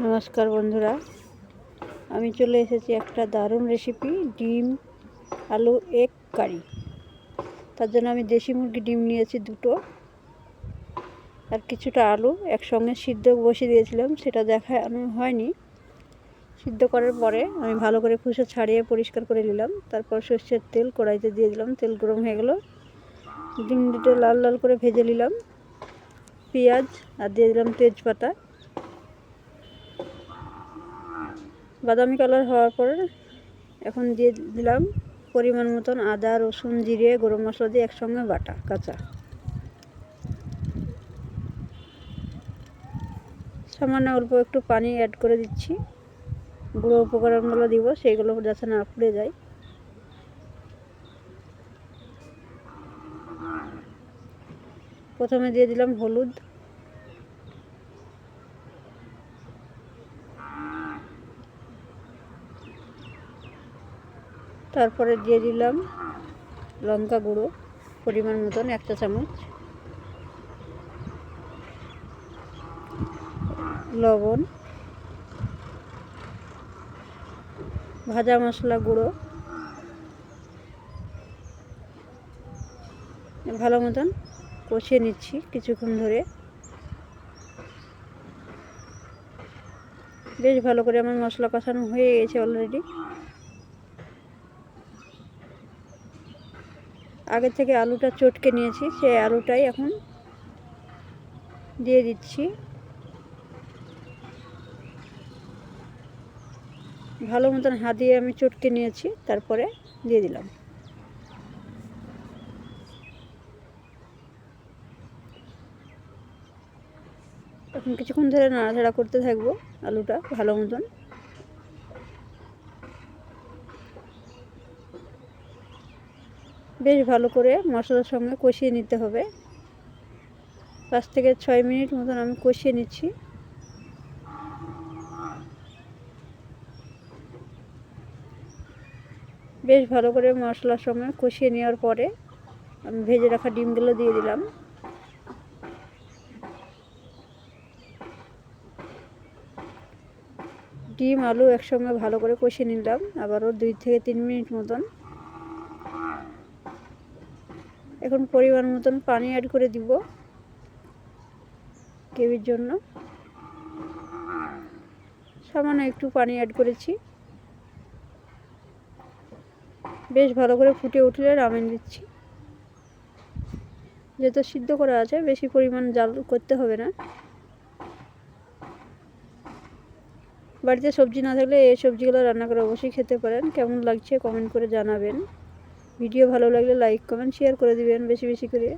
নমস্কার বন্ধুরা, আমি চলে এসেছি একটা দারুণ রেসিপি ডিম আলু এগ কারি। তার জন্য আমি দেশি মুরগি ডিম নিয়েছি দুটো, আর কিছুটা আলু একসঙ্গে সিদ্ধ বসিয়ে দিয়েছিলাম, সেটা দেখানো হয়নি। সিদ্ধ করার পরে আমি ভালো করে খোসা ছাড়িয়ে পরিষ্কার করে নিলাম। তারপর সর্ষের তেল কড়াইতে দিয়ে দিলাম, তেল গরম হয়ে গেল, ডিম দুটো লাল লাল করে ভেজে নিলাম। পেঁয়াজ আর দিয়ে দিলাম তেজপাতা। বাদামি কালার হওয়ার পর এখন দিয়ে দিলাম পরিমাণ মতন আদা, রসুন, জিরে, গরম মশলা দিয়ে একসঙ্গে বাটা কাঁচা। সামান্য অল্প একটু পানি অ্যাড করে দিচ্ছি। গুঁড়ো উপকরণগুলো দিব, সেইগুলো যাতে না পুড়ে যায়। প্রথমে দিয়ে দিলাম হলুদ, তারপরে দিয়ে দিলাম লঙ্কা গুঁড়ো পরিমাণ মতন 1 চা চামচ, লবণ, ভাজা মশলা গুঁড়ো, ভালো মতন কষিয়ে নিচ্ছি কিছুক্ষণ ধরে। বেশ ভালো করে আমার মশলা কষানো হয়ে গেছে অলরেডি। আগে থেকে আলুটা চটকে নিয়েছি, সেই আলুটাই এখন দিয়ে দিচ্ছি। ভালো মতন হাত দিয়ে আমি চটকে নিয়েছি, তারপরে দিয়ে দিলাম। এখন কিছুক্ষণ ধরে নাড়াচাড়া করতে থাকবো আলুটা ভালো মতন। বেশ ভালো করে মশলার সঙ্গে কষিয়ে নিতে হবে। 5 থেকে 6 মিনিট মতন আমি কষিয়ে নিচ্ছি। বেশ ভালো করে মশলার সঙ্গে কষিয়ে নেওয়ার পরে আমি ভেজে রাখা ডিমগুলো দিয়ে দিলাম। ডিম আলু একসঙ্গে ভালো করে কষিয়ে নিলাম, আবারও 2 থেকে 3 মিনিট মতন। এখন পরিমাণ মতন পানি অ্যাড করে দিব গ্রেভির জন্য। সামান্য একটু পানি অ্যাড করেছি। বেশ ভালো করে ফুটে উঠলে নামিয়ে দিচ্ছি। যেহেতু সিদ্ধ করা আছে, বেশি পরিমাণ জাল করতে হবে না। বাড়িতে সবজি না থাকলে এই সবজিগুলো রান্না করে অবশ্যই খেতে পারেন। কেমন লাগছে কমেন্ট করে জানাবেন। ভিডিও ভালো লাগলে লাইক, কমেন্ট, শেয়ার করে দিবেন বেশি বেশি করে।